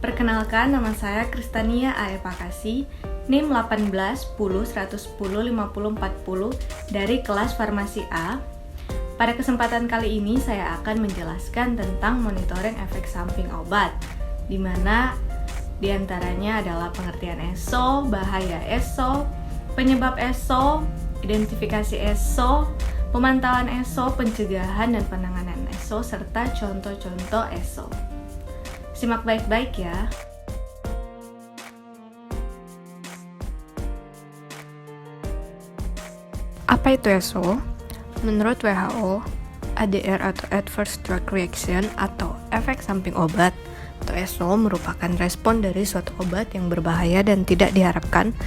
Perkenalkan, nama saya Kristania Aepakasi, NIM 18 10 110 50 40 dari kelas Farmasi A. Pada kesempatan kali ini saya akan menjelaskan tentang monitoring efek samping obat, di mana diantaranya adalah pengertian ESO, bahaya ESO, penyebab ESO, identifikasi ESO, pemantauan ESO, pencegahan dan penanganan ESO, serta contoh-contoh ESO. Simak baik-baik ya. Apa itu ESO? Menurut WHO, ADR atau Adverse Drug Reaction atau efek samping obat atau ESO merupakan respon dari suatu obat yang berbahaya dan tidak diharapkan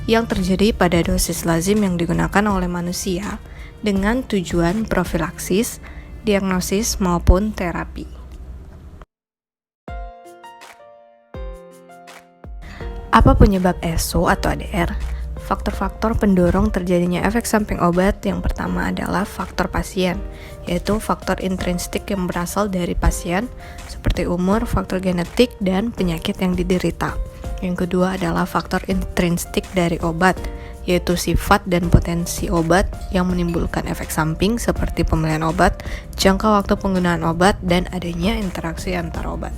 yang terjadi pada dosis lazim yang digunakan oleh manusia dengan tujuan profilaksis, diagnosis maupun terapi. Apa penyebab ESO atau ADR? Faktor-faktor pendorong terjadinya efek samping obat yang pertama adalah faktor pasien, yaitu faktor intrinsik yang berasal dari pasien, seperti umur, faktor genetik, dan penyakit yang diderita. Yang kedua adalah faktor intrinsik dari obat, yaitu sifat dan potensi obat yang menimbulkan efek samping seperti pemilihan obat, jangka waktu penggunaan obat, dan adanya interaksi antar obat.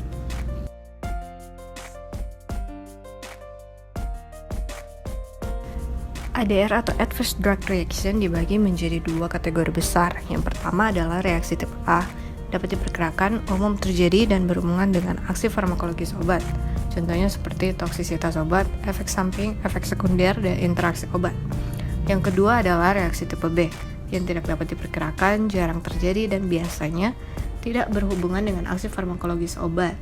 ADR atau Adverse Drug Reaction dibagi menjadi dua kategori besar. Yang pertama adalah reaksi tipe A, dapat diperkirakan, umum terjadi dan berhubungan dengan aksi farmakologis obat. Contohnya seperti toksisitas obat, efek samping, efek sekunder, dan interaksi obat. Yang kedua adalah reaksi tipe B, yang tidak dapat diperkirakan, jarang terjadi, dan biasanya tidak berhubungan dengan aksi farmakologis obat.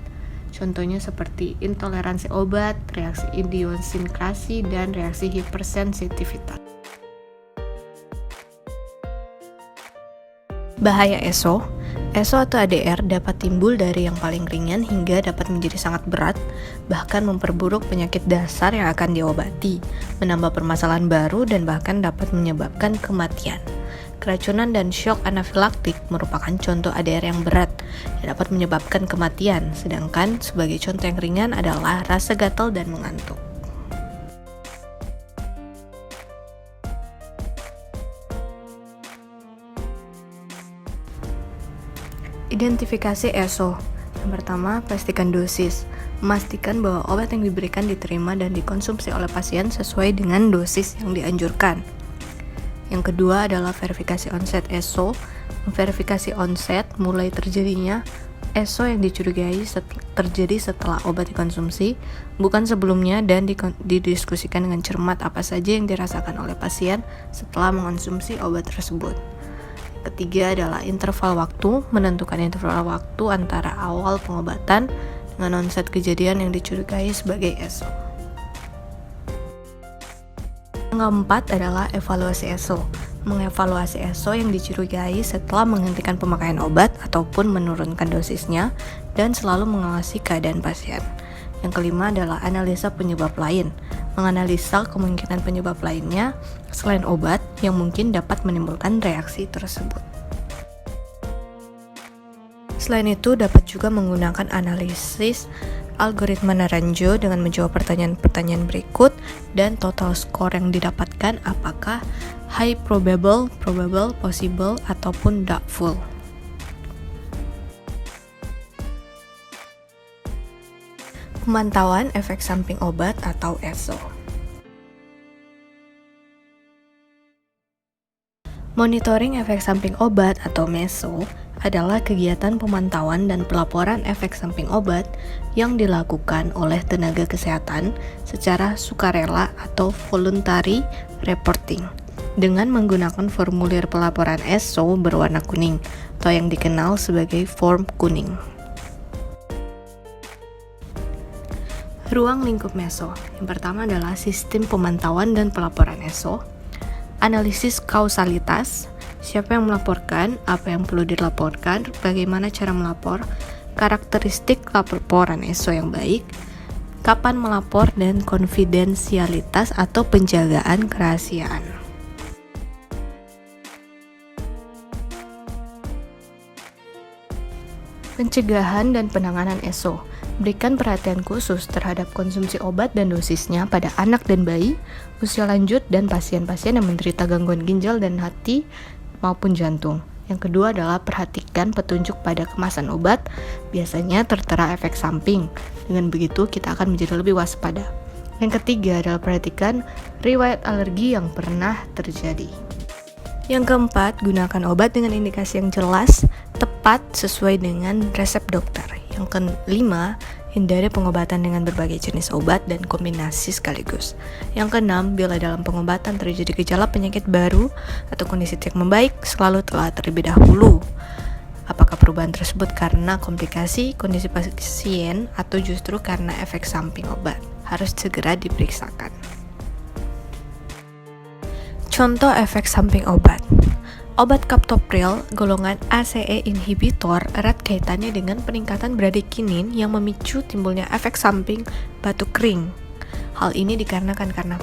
Contohnya seperti intoleransi obat, reaksi idiosinkrasi, dan reaksi hipersensitivitas. Bahaya ESO. ESO atau ADR dapat timbul dari yang paling ringan hingga dapat menjadi sangat berat, bahkan memperburuk penyakit dasar yang akan diobati, menambah permasalahan baru, dan bahkan dapat menyebabkan kematian. Keracunan dan shock anafilaktik merupakan contoh ADR yang berat yang dapat menyebabkan kematian, sedangkan sebagai contoh yang ringan adalah rasa gatal dan mengantuk. Identifikasi ESO. Yang pertama, pastikan dosis. Memastikan bahwa obat yang diberikan diterima dan dikonsumsi oleh pasien sesuai dengan dosis yang dianjurkan. Yang kedua adalah verifikasi onset ESO. Memverifikasi onset mulai terjadinya ESO yang dicurigai terjadi setelah obat dikonsumsi, bukan sebelumnya, dan didiskusikan dengan cermat apa saja yang dirasakan oleh pasien setelah mengonsumsi obat tersebut. Ketiga adalah interval waktu, menentukan interval waktu antara awal pengobatan dengan onset kejadian yang dicurigai sebagai ESO. Yang keempat adalah evaluasi ESO. Mengevaluasi ESO yang dicurigai setelah menghentikan pemakaian obat ataupun menurunkan dosisnya dan selalu mengawasi keadaan pasien. Yang kelima adalah analisa penyebab lain. Menganalisa kemungkinan penyebab lainnya selain obat yang mungkin dapat menimbulkan reaksi tersebut. Selain itu, dapat juga menggunakan analisis algoritma Naranjo dengan menjawab pertanyaan-pertanyaan berikut dan total skor yang didapatkan apakah high probable, possible, ataupun doubtful. Pemantauan efek samping obat atau ESO. Monitoring efek samping obat atau MESO adalah kegiatan pemantauan dan pelaporan efek samping obat yang dilakukan oleh tenaga kesehatan secara sukarela atau voluntary reporting dengan menggunakan formulir pelaporan ESO berwarna kuning atau yang dikenal sebagai form kuning. Ruang lingkup MESO. Yang pertama adalah sistem pemantauan dan pelaporan ESO. Analisis kausalitas, siapa yang melaporkan, apa yang perlu dilaporkan, bagaimana cara melapor, karakteristik laporan ESO yang baik, kapan melapor, dan konfidensialitas atau penjagaan kerahasiaan. Pencegahan dan penanganan ESO. Berikan perhatian khusus terhadap konsumsi obat dan dosisnya pada anak dan bayi, usia lanjut, dan pasien-pasien yang menderita gangguan ginjal dan hati maupun jantung. Yang kedua adalah perhatikan petunjuk pada kemasan obat, biasanya tertera efek samping. Dengan begitu kita akan menjadi lebih waspada. Yang ketiga adalah perhatikan riwayat alergi yang pernah terjadi. Yang keempat, gunakan obat dengan indikasi yang jelas, tepat, sesuai dengan resep dokter. Yang kelima, hindari pengobatan dengan berbagai jenis obat dan kombinasi sekaligus. Yang keenam, bila dalam pengobatan terjadi gejala penyakit baru atau kondisi yang membaik, selalu telah terlebih dahulu. Apakah perubahan tersebut karena komplikasi kondisi pasien atau justru karena efek samping obat? Harus segera diperiksakan. Contoh efek samping obat. Obat captopril golongan ACE inhibitor erat kaitannya dengan peningkatan bradikinin yang memicu timbulnya efek samping batuk kering. Hal ini dikarenakan karena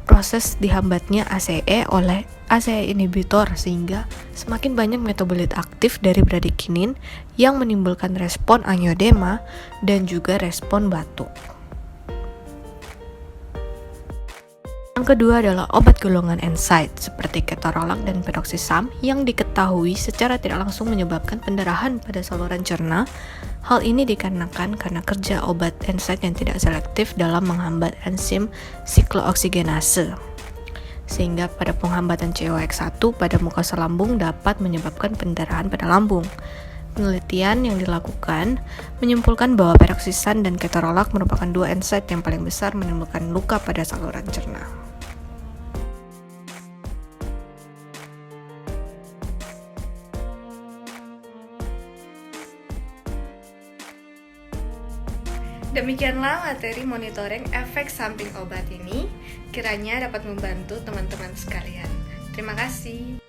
proses dihambatnya ACE oleh ACE inhibitor sehingga semakin banyak metabolit aktif dari bradikinin yang menimbulkan respon angiodema dan juga respon batuk. Yang kedua adalah obat golongan NSAID seperti ketorolac dan peroxisam yang diketahui secara tidak langsung menyebabkan pendarahan pada saluran cerna. Hal ini dikarenakan karena kerja obat NSAID yang tidak selektif dalam menghambat enzim siklooksigenase. Sehingga pada penghambatan COX1 pada mukosa lambung dapat menyebabkan pendarahan pada lambung. Penelitian yang dilakukan menyimpulkan bahwa peroksisan dan ketorolac merupakan dua NSAID yang paling besar menimbulkan luka pada saluran cerna. Demikianlah materi monitoring efek samping obat ini, kiranya dapat membantu teman-teman sekalian. Terima kasih.